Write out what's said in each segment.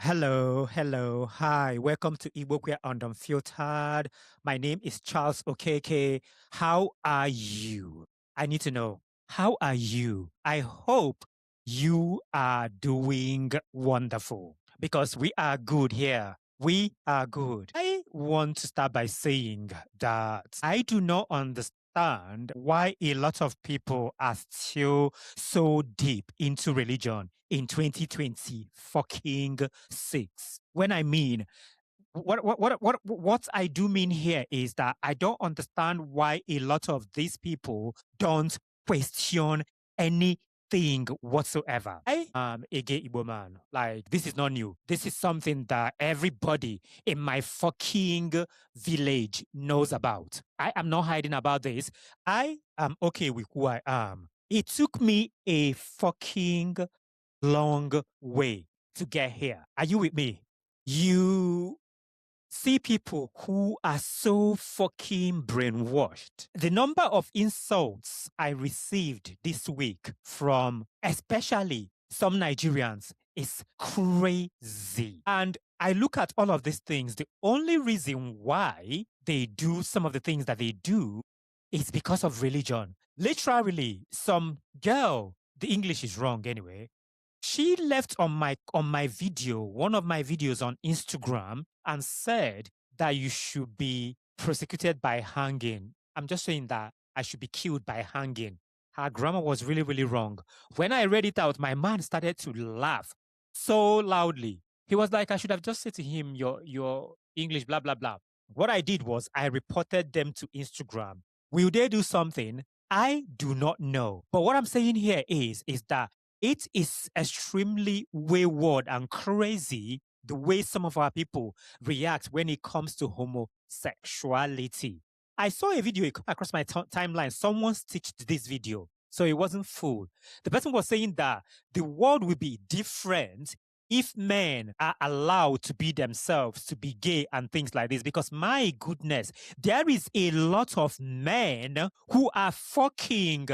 Hello, hi, welcome to Igbo Queer and Unfiltered. My name is Charles Okeke. How are you? I need to know, how are you? I hope you are doing wonderful because we are good here. We are good. I want to start by saying that I do not understand why a lot of people are still so deep into religion in 2020 fucking six. When I mean what I do mean here is that I don't understand why a lot of these people don't question anything whatsoever. I am a gay Igbo man. Like, this is not new. This is something that everybody in my fucking village knows about. I am not hiding about this. I am okay with who I am. It took me a fucking long way to get here. Are you with me? You see people who are so fucking brainwashed. The number of insults I received this week from especially some Nigerians is crazy. And I look at all of these things. The only reason why they do some of the things that they do is because of religion. Literally, some girl, the English is wrong anyway, she left on my video, one of my videos on Instagram, and said that you should be prosecuted by hanging. I'm just saying that I should be killed by hanging. Her grammar was really, really wrong. When I read it out, my man started to laugh so loudly. He was like, I should have just said to him, your English, blah, blah, blah. What I did was I reported them to Instagram. Will they do something? I do not know. But what I'm saying here is that it is extremely wayward and crazy the way some of our people react when it comes to homosexuality. I saw a video, it came across my timeline. Someone stitched this video, so it wasn't full. The person was saying that the world will be different if men are allowed to be themselves, to be gay and things like this. Because my goodness, there is a lot of men who are fucking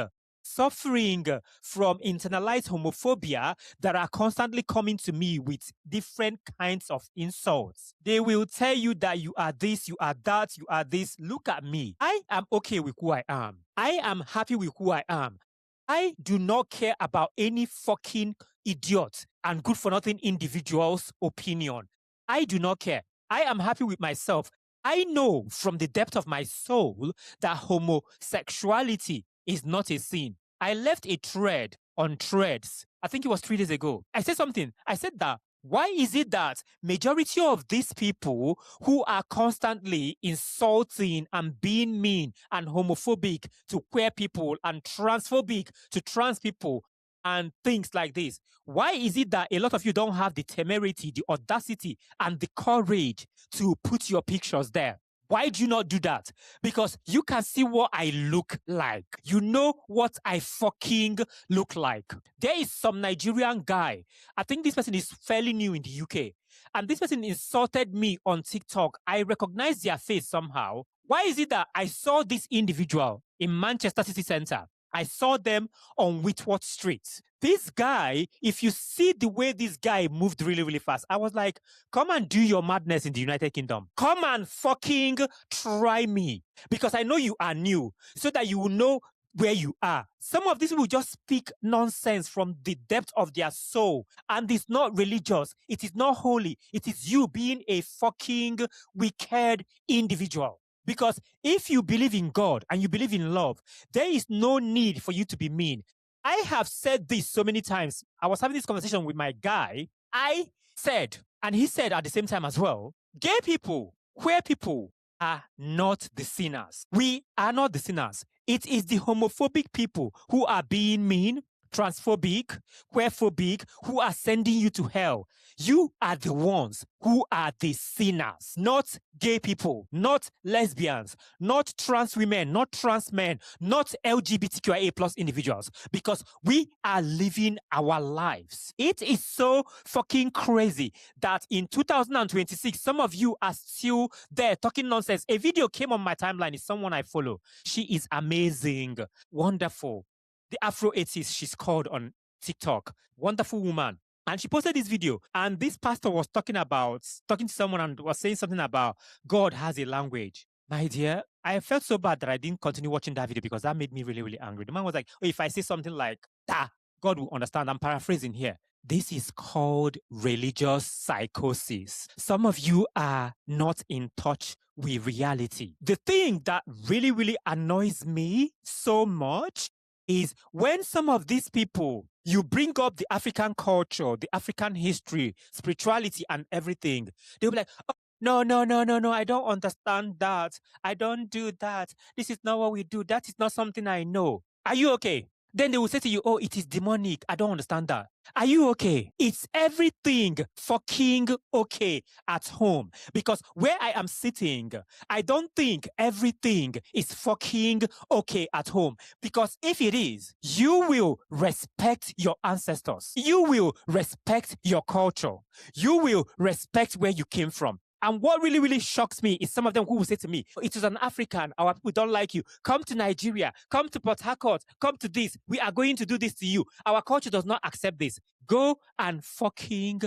suffering from internalized homophobia that are constantly coming to me with different kinds of insults. They will tell you that you are this, you are that, you are this. Look at me. I am okay with who I am. I am happy with who I am. I do not care about any fucking idiot and good for nothing individual's opinion. I do not care. I am happy with myself. I know from the depth of my soul that homosexuality is not a sin. I left a thread on Threads. I think it was 3 days ago. I said something. I said that why is it that majority of these people who are constantly insulting and being mean and homophobic to queer people and transphobic to trans people and things like this, why is it that a lot of you don't have the temerity, the audacity, and the courage to put your pictures there? Why do you not do that? Because you can see what I look like. You know what I fucking look like. There is some Nigerian guy. I think this person is fairly new in the UK. And this person insulted me on TikTok. I recognize their face somehow. Why is it that I saw this individual in Manchester City Centre? I saw them on Whitworth Street. This guy, if you see the way this guy moved really, really fast, I was like, come and do your madness in the United Kingdom. Come and fucking try me. Because I know you are new, so that you will know where you are. Some of these people just speak nonsense from the depth of their soul. And it's not religious. It is not holy. It is you being a fucking wicked individual. Because if you believe in God and you believe in love, there is no need for you to be mean. I have said this so many times. I was having this conversation with my guy. I said, and he said at the same time as well, gay people, queer people are not the sinners. We are not the sinners. It is the homophobic people who are being mean, transphobic, queerphobic, who are sending you to hell. You are the ones who are the sinners, not gay people, not lesbians, not trans women, not trans men, not LGBTQIA plus individuals, because we are living our lives. It is so fucking crazy that in 2026, some of you are still there talking nonsense. A video came on my timeline. It's someone I follow. She is amazing, wonderful. The Afro 80s, she's called on TikTok. Wonderful woman. And she posted this video, and this pastor was talking to someone and was saying something about God has a language. My dear, I felt so bad that I didn't continue watching that video because that made me really, really angry. The man was like, oh, if I say something like that, God will understand. I'm paraphrasing here. This is called religious psychosis. Some of you are not in touch with reality. The thing that really, really annoys me so much is when some of these people, you bring up the African culture, the African history, spirituality, and everything, they'll be like, oh, no, I don't understand that. I don't do that. This is not what we do. That is not something I know. Are you okay? Then they will say to you, oh, it is demonic. I don't understand that. Are you okay? It's everything fucking okay at home. Because where I am sitting, I don't think everything is fucking okay at home. Because if it is, you will respect your ancestors. You will respect your culture. You will respect where you came from. And what really, really shocks me is some of them who will say to me, it is an African, our people don't like you. Come to Nigeria, come to Port Harcourt, come to this. We are going to do this to you. Our culture does not accept this. Go and fucking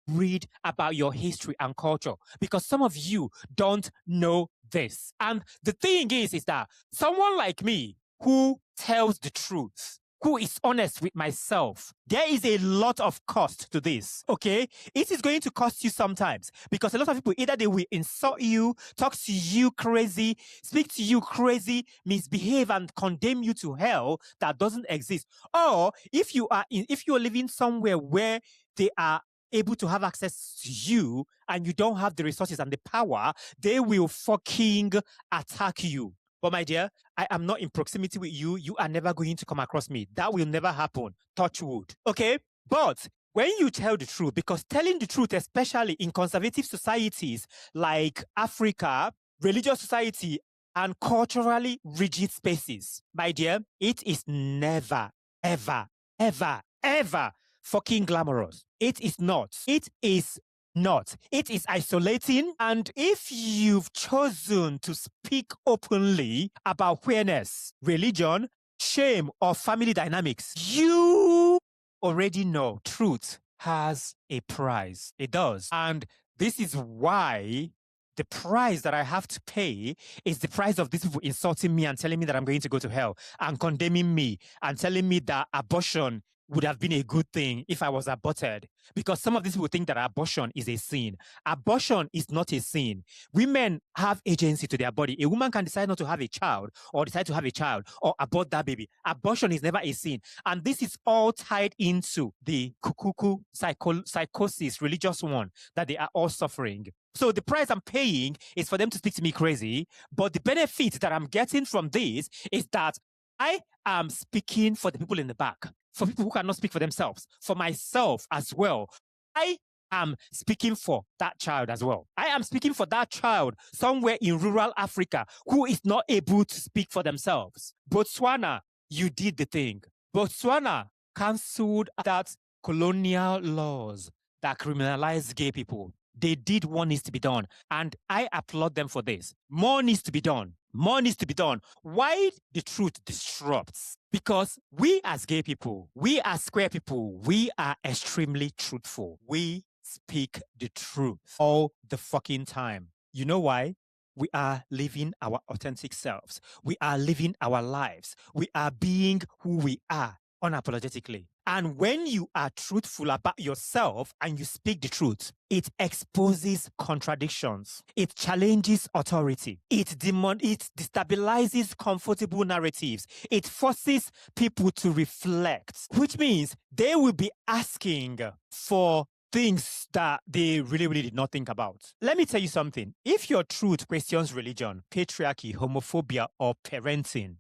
read about your history and culture because some of you don't know this. And the thing is that someone like me who tells the truth, who is honest with myself, there is a lot of cost to this, okay? It is going to cost you sometimes because a lot of people, either they will insult you, talk to you crazy, speak to you crazy, misbehave and condemn you to hell that doesn't exist. Or if you are living somewhere where they are able to have access to you and you don't have the resources and the power, they will fucking attack you. But my dear, I am not in proximity with you. You are never going to come across me. That will never happen. Touch wood. Okay? But when you tell the truth, because telling the truth, especially in conservative societies like Africa, religious society, and culturally rigid spaces, my dear, it is never, ever, ever, ever fucking glamorous. It is not. It is not. It is isolating. And if you've chosen to speak openly about queerness, religion, shame, or family dynamics, you already know truth has a price. It does. And this is why the price that I have to pay is the price of these people insulting me and telling me that I'm going to go to hell and condemning me and telling me that abortion would have been a good thing if I was aborted. Because some of these people think that abortion is a sin. Abortion is not a sin. Women have agency to their body. A woman can decide not to have a child or decide to have a child or abort that baby. Abortion is never a sin. And this is all tied into the kukuku psychosis, religious one, that they are all suffering. So the price I'm paying is for them to speak to me crazy. But the benefit that I'm getting from this is that I am speaking for the people in the back, for people who cannot speak for themselves, for myself as well. I am speaking for that child as well. I am speaking for that child somewhere in rural Africa who is not able to speak for themselves. Botswana, you did the thing. Botswana cancelled that colonial laws that criminalize gay people. They did what needs to be done. And I applaud them for this. More needs to be done. More needs to be done. Why the truth disrupts? Because we as gay people, we as queer people, we are extremely truthful. We speak the truth all the fucking time. You know why? We are living our authentic selves. We are living our lives. We are being who we are unapologetically. And when you are truthful about yourself and you speak the truth, it exposes contradictions. It challenges authority. It destabilizes comfortable narratives. It forces people to reflect, which means they will be asking for things that they really, really did not think about. Let me tell you something. If your truth questions religion, patriarchy, homophobia, or parenting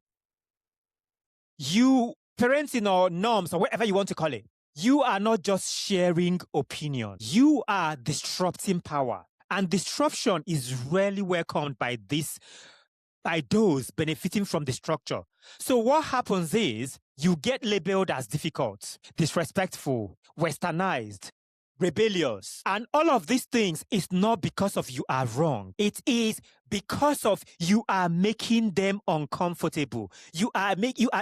or norms or whatever you want to call it, you are not just sharing opinion. You are disrupting power. And disruption is rarely welcomed by those benefiting from the structure. So what happens is you get labeled as difficult, disrespectful, westernized, rebellious. And all of these things is not because of you are wrong. It is because of you are making them uncomfortable. You are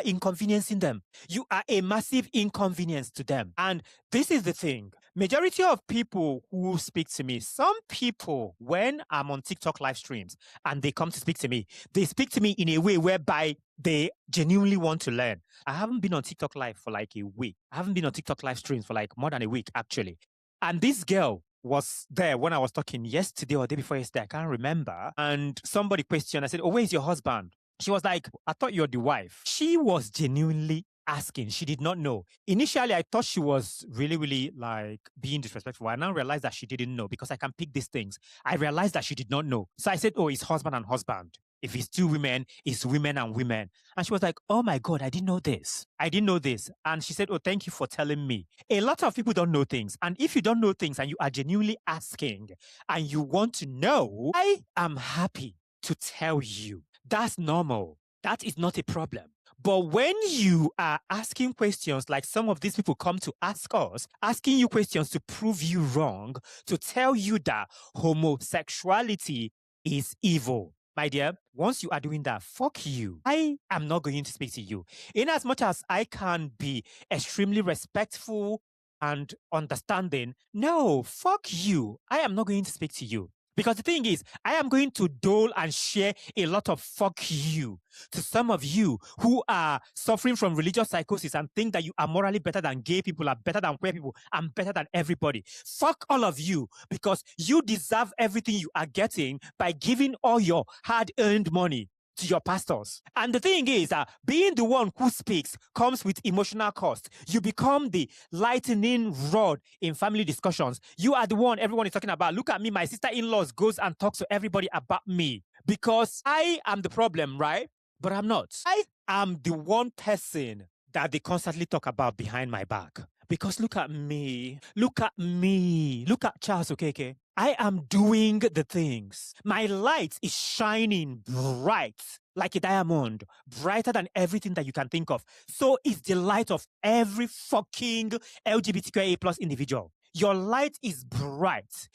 inconveniencing them. You are a massive inconvenience to them. And this is the thing. majority of people who speak to me, some people, when I'm on TikTok live streams and they come to speak to me, they speak to me in a way whereby they genuinely want to learn. I haven't been on TikTok live for like a week. I haven't been on TikTok live streams for like more than a week, actually. And this girl was there when I was talking yesterday or the day before yesterday. I can't remember. And somebody questioned, I said, oh, where's your husband? She was like, I thought you're the wife. She was genuinely asking. She did not know. Initially, I thought she was really, really like being disrespectful. I now realized that she didn't know because I can pick these things. I realized that she did not know. So I said, oh, it's husband and husband. If it's two women, it's women and women. And she was like, oh my God, I didn't know this. I didn't know this. And she said, oh, thank you for telling me. A lot of people don't know things. And if you don't know things and you are genuinely asking and you want to know, I am happy to tell you. That's normal. That is not a problem. But when you are asking questions like some of these people come to ask us, asking you questions to prove you wrong, to tell you that homosexuality is evil, my dear, once you are doing that, fuck you. I am not going to speak to you. In as much as I can be extremely respectful and understanding, no, fuck you. I am not going to speak to you. Because the thing is, I am going to dole and share a lot of fuck you to some of you who are suffering from religious psychosis and think that you are morally better than gay people, are better than queer people, and better than everybody. Fuck all of you, because you deserve everything you are getting by giving all your hard-earned money to your pastors. And the thing is that being the one who speaks comes with emotional cost. You become the lightning rod in family discussions. You are the one everyone is talking about. Look at me, my sister-in-laws goes and talks to everybody about me because I am the problem, right? But I'm not. I am the one person that they constantly talk about behind my back. Because look at me. Look at me. Look at Charles Okeke. I am doing the things. My light is shining bright like a diamond, brighter than everything that you can think of. So is the light of every fucking LGBTQIA plus individual. Your light is bright.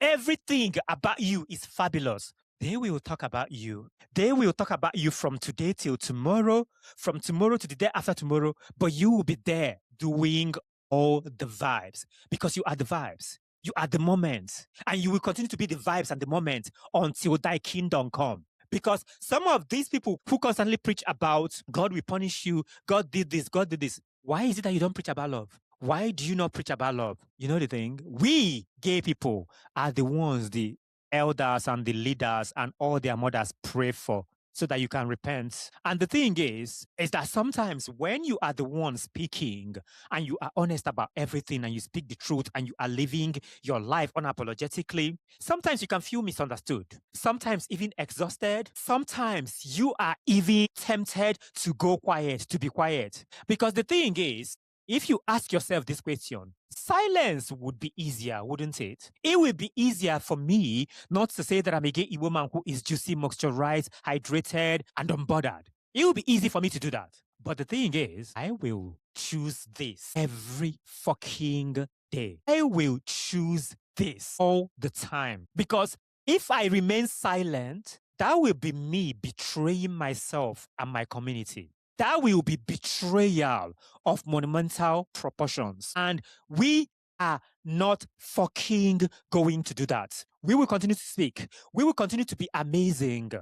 Everything about you is fabulous. They will talk about you. They will talk about you from today till tomorrow, from tomorrow to the day after tomorrow, but you will be there doing all the vibes because you are the vibes. You are the moment. And you will continue to be the vibes and the moment until thy kingdom come. Because some of these people who constantly preach about God will punish you, God did this, God did this. Why is it that you don't preach about love? Why do you not preach about love? You know the thing? We gay people are the ones the elders and the leaders and all their mothers pray for so that you can repent. And the thing is that sometimes when you are the one speaking and you are honest about everything and you speak the truth and you are living your life unapologetically, sometimes you can feel misunderstood, sometimes even exhausted, sometimes you are even tempted to go quiet, to be quiet. Because the thing is, if you ask yourself this question, silence would be easier, wouldn't it? It would be easier for me not to say that I'm a gay Igbo man who is juicy, moisturized, hydrated, and unbothered. It would be easy for me to do that. But the thing is, I will choose this every fucking day. I will choose this all the time. Because if I remain silent, that will be me betraying myself and my community. That will be betrayal of monumental proportions. And we are not fucking going to do that. We will continue to speak. We will continue to be amazing.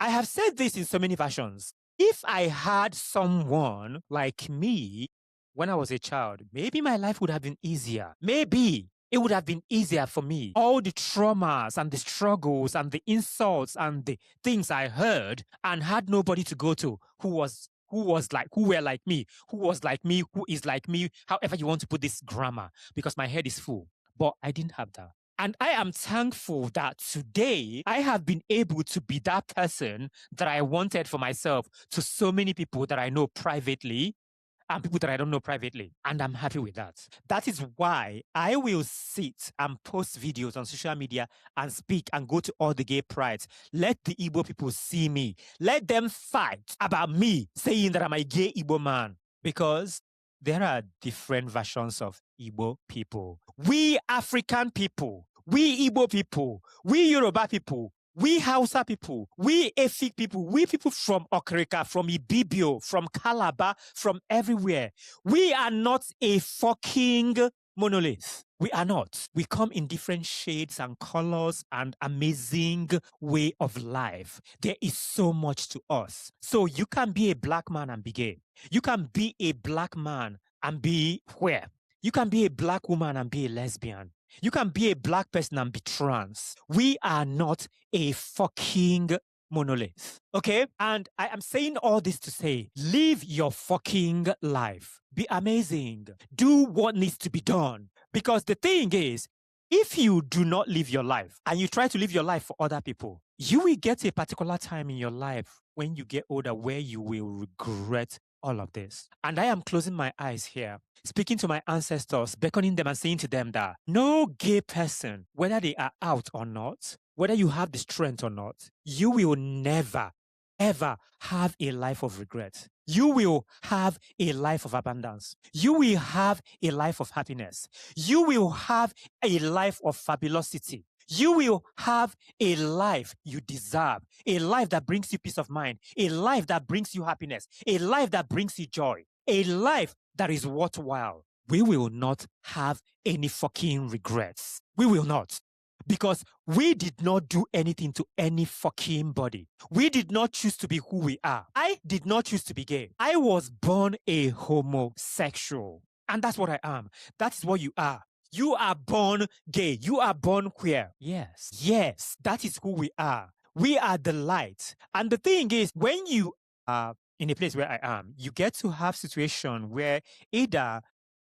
I have said this in so many versions. If I had someone like me when I was a child, maybe my life would have been easier. Maybe it would have been easier for me. All the traumas and the struggles and the insults and the things I heard and had nobody to go to who were like me, who is like me, however you want to put this grammar, because my head is full. But I didn't have that. And I am thankful that today I have been able to be that person that I wanted for myself to so many people that I know privately and people that I don't know privately. And I'm happy with that. That is why I will sit and post videos on social media and speak and go to all the gay prides. Let the Igbo people see me. Let them fight about me saying that I'm a gay Igbo man. Because there are different versions of Igbo people. We African people, we Igbo people, we Yoruba people, we Hausa people, we Efik people, we people from Okrika, from Ibibio, from Calabar, from everywhere. We are not a fucking monolith. We are not. We come in different shades and colors and amazing way of life. There is so much to us. So you can be a black man and be gay. You can be a black man and be queer. You can be a black woman and be a lesbian. You can be a black person and be trans. We are not a fucking monolith. Okay? And I am saying all this to say, live your fucking life. Be amazing. Do what needs to be done. Because the thing is, if you do not live your life and you try to live your life for other people, you will get a particular time in your life when you get older where you will regret all of this. And I am closing my eyes here, speaking to my ancestors, beckoning them and saying to them that no gay person, whether they are out or not, whether you have the strength or not, you will never, ever have a life of regret. You will have a life of abundance. You will have a life of happiness. You will have a life of fabulosity. You will have a life you deserve, a life that brings you peace of mind, a life that brings you happiness, a life that brings you joy, a life that is worthwhile. We will not have any fucking regrets. We will not. Because we did not do anything to any fucking body. We did not choose to be who we are. I did not choose to be gay. I was born a homosexual. And that's what I am. That's what you are. You are born gay. You are born queer. Yes. Yes. That is who we are. We are the light. And the thing is, when you are in a place where I am, you get to have situation where either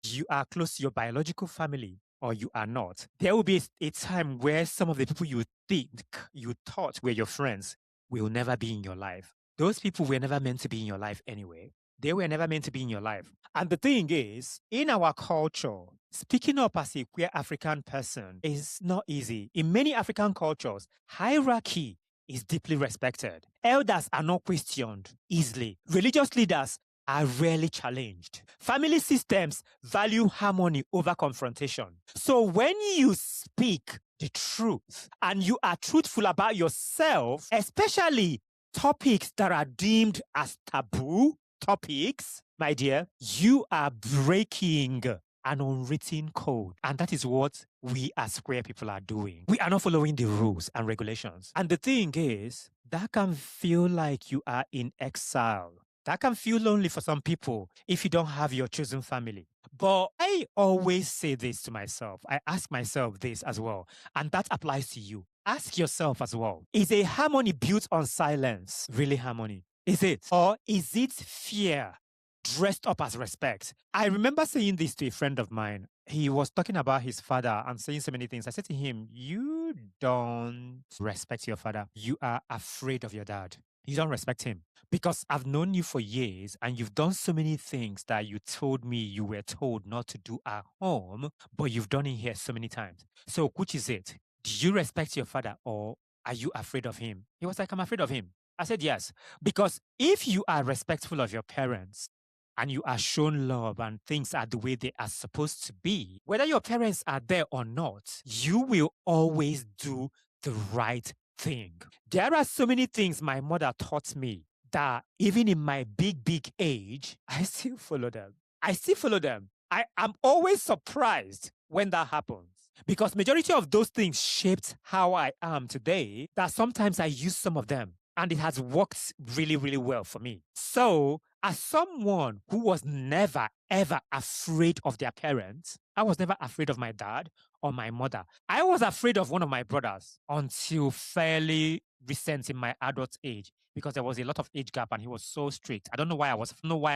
you are close to your biological family or you are not. There will be a time where some of the people you think you thought were your friends will never be in your life. Those people were never meant to be in your life anyway. They were never meant to be in your life. And the thing is, in our culture, speaking up as a queer African person is not easy. In many African cultures, hierarchy is deeply respected. Elders are not questioned easily. Religious leaders are rarely challenged. Family systems value harmony over confrontation. So when you speak the truth and you are truthful about yourself, especially topics that are deemed as taboo topics, my dear, you are breaking an unwritten code. And that is what we as queer people are doing. We are not following the rules and regulations. And the thing is, that can feel like you are in exile. That can feel lonely for some people if you don't have your chosen family. But I always say this to myself. I ask myself this as well. And that applies to you. Ask yourself as well. Is a harmony built on silence really harmony? Is it? Or is it fear dressed up as respect? I remember saying this to a friend of mine. He was talking about his father and saying so many things. I said to him, you don't respect your father. You are afraid of your dad. You don't respect him. Because I've known you for years and you've done so many things that you told me you were told not to do at home, but you've done it here so many times. So which is it? Do you respect your father or are you afraid of him? He was like, I'm afraid of him. I said, yes. Because if you are respectful of your parents and you are shown love and things are the way they are supposed to be, whether your parents are there or not, you will always do the right thing. There are so many things my mother taught me that even in my big age, I still follow them. I still follow them. I am always surprised when that happens because majority of those things shaped how I am today, that sometimes I use some of them and it has worked really, really well for me. So as someone who was never, ever afraid of their parents, I was never afraid of my dad or my mother. I was afraid of one of my brothers until fairly recent in my adult age, because there was a lot of age gap and he was so strict. I don't know why I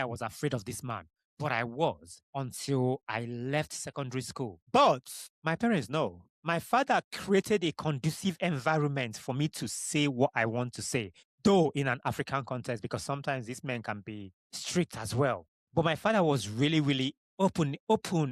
was afraid of this man, but I was until I left secondary school. But my parents know. My father created a conducive environment for me to say what I want to say, though in an African context, because sometimes these men can be strict as well. But my father was really, really open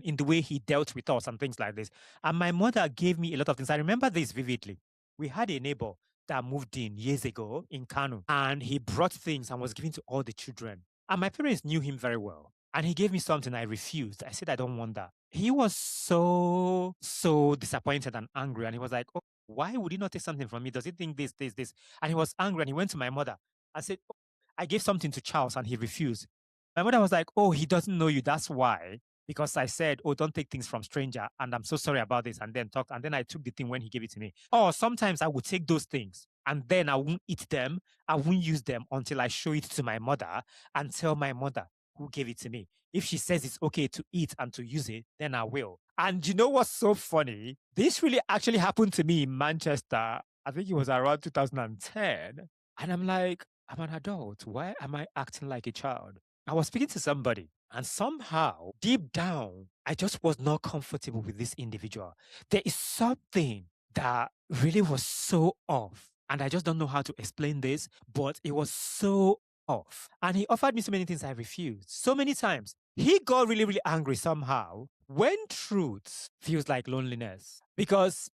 in the way he dealt with us and things like this. And my mother gave me a lot of things. I remember this vividly. We had a neighbor that moved in years ago in Kano, and he brought things and was giving to all the children. And my parents knew him very well. And he gave me something. I refused. I said, I don't want that. He was so disappointed and angry. And he was like, oh, why would he not take something from me? Does he think this? And he was angry and he went to my mother. I said, oh, I gave something to Charles and he refused. My mother was like, oh, he doesn't know you. That's why. because I said, oh, don't take things from stranger, and I'm so sorry about this, and then talked, and then I took the thing when he gave it to me. Or sometimes I would take those things and then I won't eat them, I won't use them until I show it to my mother and tell my mother who gave it to me. If she says it's okay to eat and to use it, then I will. And you know what's so funny? This really actually happened to me in Manchester. I think it was around 2010. And I'm like, I'm an adult. Why am I acting like a child? I was speaking to somebody, and somehow, deep down, I just was not comfortable with this individual. There is something that really was so off. And I just don't know how to explain this, but it was so off. And he offered me so many things I refused. So many times. He got really, really angry somehow when truth feels like loneliness. Because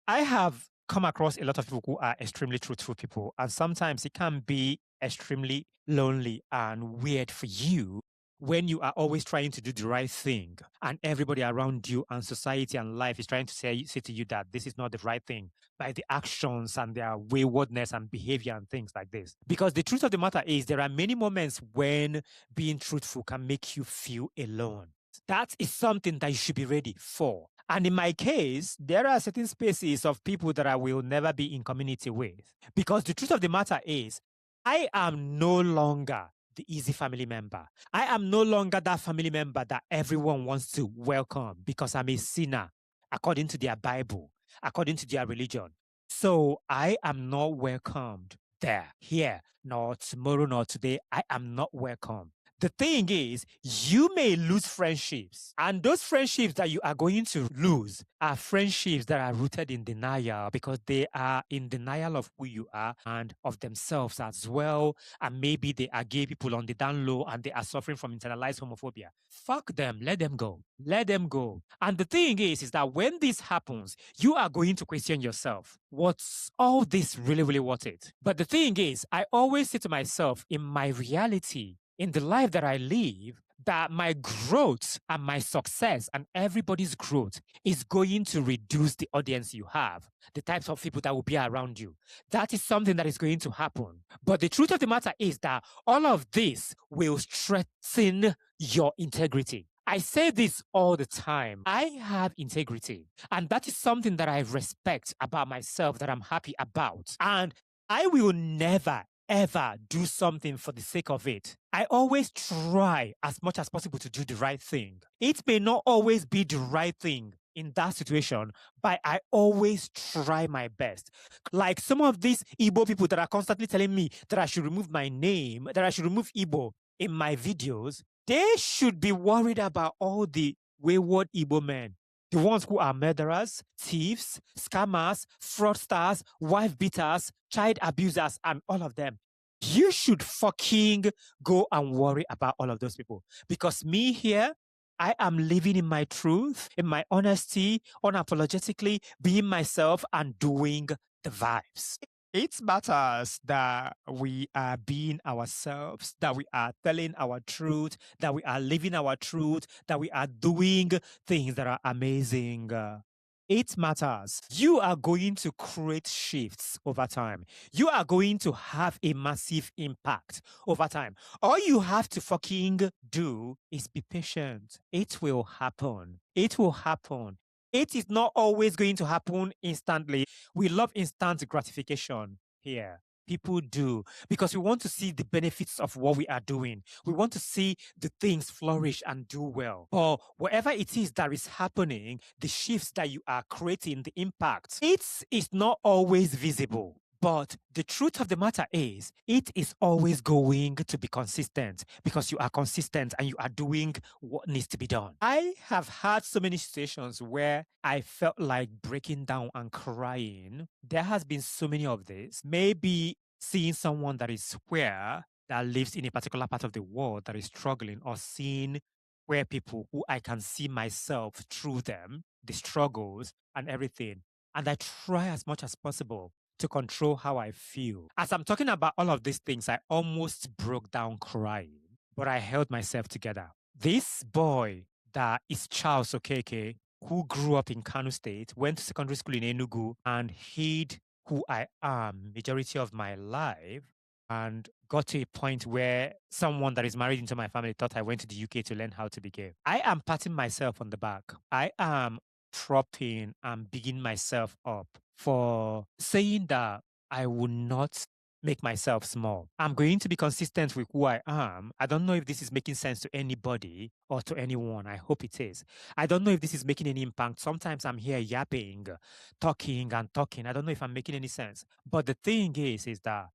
I have come across a lot of people who are extremely truthful people, and sometimes it can be extremely lonely and weird for you when you are always trying to do the right thing and everybody around you and society and life is trying to say to you that this is not the right thing by the actions and their waywardness and behavior and things like this. Because the truth of the matter is there are many moments when being truthful can make you feel alone. That is something that you should be ready for. And in my case, there are certain spaces of people that I will never be in community with. Because the truth of the matter is, I am no longer the easy family member. I am no longer that family member that everyone wants to welcome because I'm a sinner according to their Bible, according to their religion. So I am not welcomed there, here, nor tomorrow, nor today. I am not welcome. The thing is, you may lose friendships, and those friendships that you are going to lose are friendships that are rooted in denial because they are in denial of who you are and of themselves as well. And maybe they are gay people on the down low and they are suffering from internalized homophobia. Fuck them. Let them go. Let them go. And the thing is that when this happens, you are going to question yourself. What's all this really, really worth it? But the thing is, I always say to myself, in my reality, in the life that I live, that my growth and my success and everybody's growth is going to reduce the audience you have, the types of people that will be around you. That is something that is going to happen. But the truth of the matter is that all of this will strengthen your integrity. I say this all the time. I have integrity, and that is something that I respect about myself, that I'm happy about. And I will never, ever do something for the sake of it. I always try as much as possible to do the right thing. It may not always be the right thing in that situation, but I always try my best. Like some of these Igbo people that are constantly telling me that I should remove my name, that I should remove Igbo in my videos, they should be worried about all the wayward Igbo men. The ones who are murderers, thieves, scammers, fraudsters, wife beaters, child abusers, and all of them. You should fucking go and worry about all of those people. Because me here, I am living in my truth, in my honesty, unapologetically, being myself and doing the vibes. It matters that we are being ourselves, that we are telling our truth, that we are living our truth, that we are doing things that are amazing. It matters. You are going to create shifts over time. You are going to have a massive impact over time. All you have to fucking do is be patient. It will happen. It will happen. It is not always going to happen instantly. We love instant gratification here. People do, because we want to see the benefits of what we are doing. We want to see the things flourish and do well. Or whatever it is that is happening, the shifts that you are creating, the impact, it is not always visible. But the truth of the matter is, it is always going to be consistent because you are consistent and you are doing what needs to be done. I have had so many situations where I felt like breaking down and crying. There has been so many of this. Maybe seeing someone that is queer, that lives in a particular part of the world that is struggling, or seeing queer people who I can see myself through them, the struggles and everything. And I try as much as possible to control how I feel. As I'm talking about all of these things, I almost broke down crying, but I held myself together. This boy that is Charles Okeke, who grew up in Kano State, went to secondary school in Enugu, and hid who I am majority of my life, and got to a point where someone that is married into my family thought I went to the UK to learn how to be gay. I am patting myself on the back. I am propping and bigging myself up for saying that I will not make myself small. I'm going to be consistent with who I am. I don't know if this is making sense to anybody or to anyone. I hope it is. I don't know if this is making any impact. Sometimes I'm here yapping, talking and talking. I don't know if I'm making any sense. But the thing is that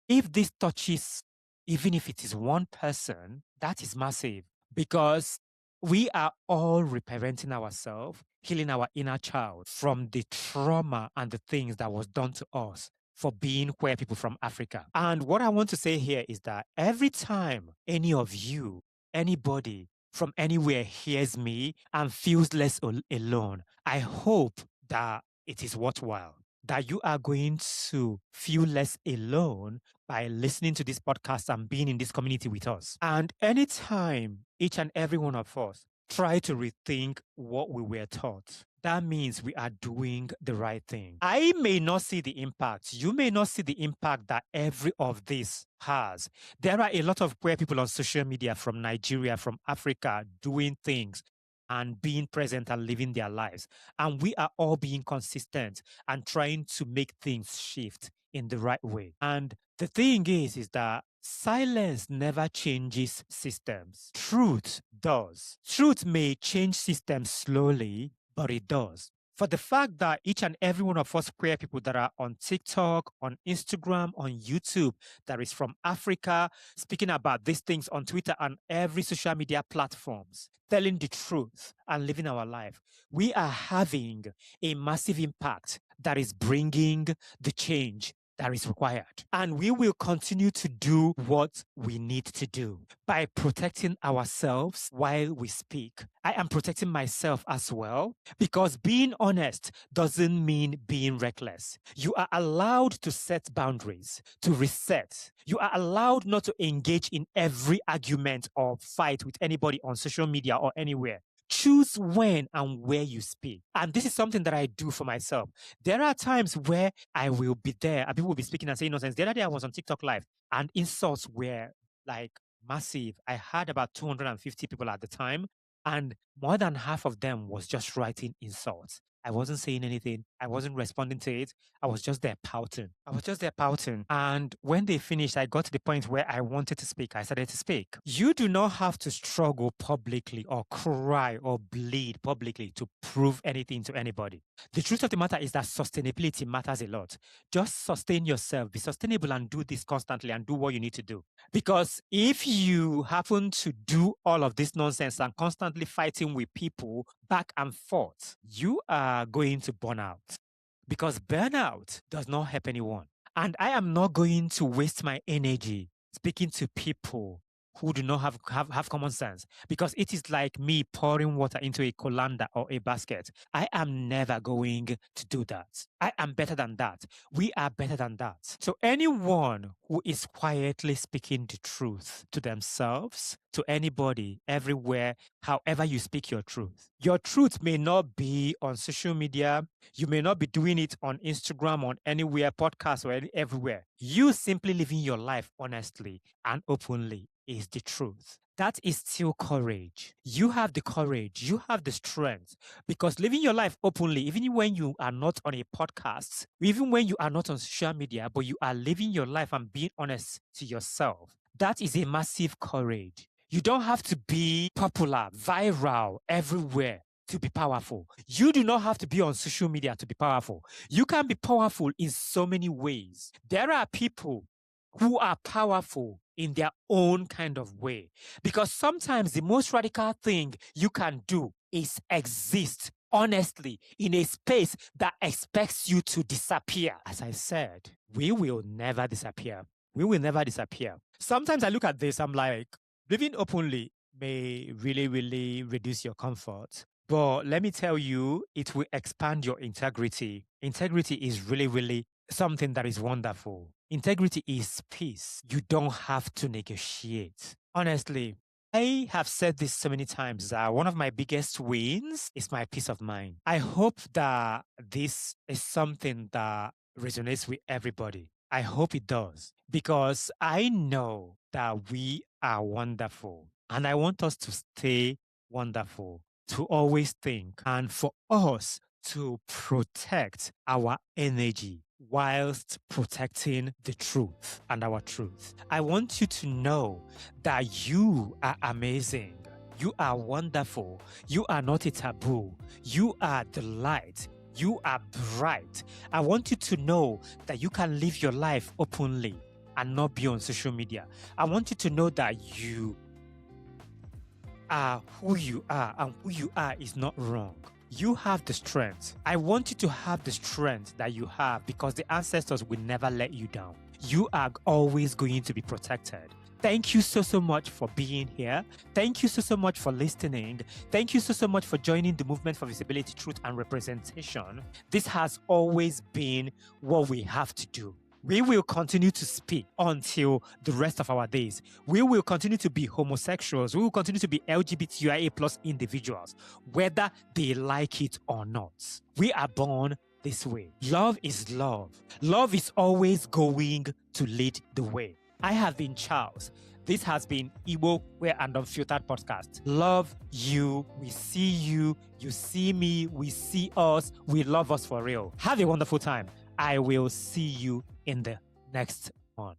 if this touches, even if it is one person, that is massive because we are all reparenting ourselves, healing our inner child from the trauma and the things that was done to us for being queer people from Africa. And what I want to say here is that every time any of you, anybody from anywhere hears me and feels less alone, I hope that it is worthwhile, that you are going to feel less alone by listening to this podcast and being in this community with us. And anytime each and every one of us try to rethink what we were taught, that means we are doing the right thing. I may not see the impact. You may not see the impact that every of this has. There are a lot of queer people on social media from Nigeria, from Africa, doing things and being present and living their lives. And we are all being consistent and trying to make things shift in the right way. And the thing is that silence never changes systems. Truth does. Truth may change systems slowly, but it does. For the fact that each and every one of us queer people that are on TikTok, on Instagram, on YouTube, that is from Africa, speaking about these things on Twitter and every social media platforms, telling the truth and living our life, we are having a massive impact that is bringing the change that is required. And we will continue to do what we need to do by protecting ourselves while we speak. I am protecting myself as well because being honest doesn't mean being reckless. You are allowed to set boundaries, to reset. You are allowed not to engage in every argument or fight with anybody on social media or anywhere. Choose when and where you speak. And this is something that I do for myself. There are times where I will be there and people will be speaking and saying nonsense. The other day I was on TikTok live and insults were like massive. I had about 250 people at the time, and more than half of them was just writing insults. I wasn't saying anything. I wasn't responding to it. I was just there pouting. And when they finished, I got to the point where I wanted to speak. I started to speak. You do not have to struggle publicly or cry or bleed publicly to prove anything to anybody. The truth of the matter is that sustainability matters a lot. Just sustain yourself, be sustainable and do this constantly and do what you need to do. Because if you happen to do all of this nonsense and constantly fighting with people back and forth, you are going to burn out. Because burnout does not help anyone. And I am not going to waste my energy speaking to people who do not have common sense, because it is like me pouring water into a colander or a basket. I am never going to do that. I am better than that. We are better than that. So anyone who is quietly speaking the truth to themselves, to anybody, everywhere, however you speak your truth may not be on social media. You may not be doing it on Instagram, on anywhere, podcast, or everywhere. You simply living your life honestly and openly is the truth. That is still courage. You have the courage. You have the strength, because living your life openly, even when you are not on a podcast, even when you are not on social media, but you are living your life and being honest to yourself, that is a massive courage. You don't have to be popular, viral, everywhere to be powerful. You do not have to be on social media to be powerful. You can be powerful in so many ways. There are people who are powerful in their own kind of way, because sometimes the most radical thing you can do is exist honestly in a space that expects you to disappear. As I said, we will never disappear. We will never disappear. Sometimes I look at this, I'm like, living openly may really, really reduce your comfort. But let me tell you, it will expand your integrity. Integrity is really, really something that is wonderful. Integrity is peace. You don't have to negotiate. Honestly, I have said this so many times that one of my biggest wins is my peace of mind. I hope that this is something that resonates with everybody. I hope it does, because I know that we are wonderful and I want us to stay wonderful, to always think, and for us to protect our energy whilst protecting the truth and our truth. I want you to know that you are amazing. You are wonderful. You are not a taboo. You are the light. You are bright. I want you to know that you can live your life openly and not be on social media. I want you to know that you are who you are, and who you are is not wrong. You have the strength. I want you to have the strength that you have, because the ancestors will never let you down. You are always going to be protected. Thank you so much for being here. Thank you so much for listening. Thank you so much for joining the movement for visibility, truth, and representation. This has always been what we have to do. We will continue to speak until the rest of our days. We will continue to be homosexuals. We will continue to be LGBTQIA plus individuals, whether they like it or not. We are born this way. Love is love. Love is always going to lead the way. I have been Charles. This has been Igbo Queer and Unfiltered Podcast. Love you. We see you. You see me. We see us. We love us for real. Have a wonderful time. I will see you in the next one.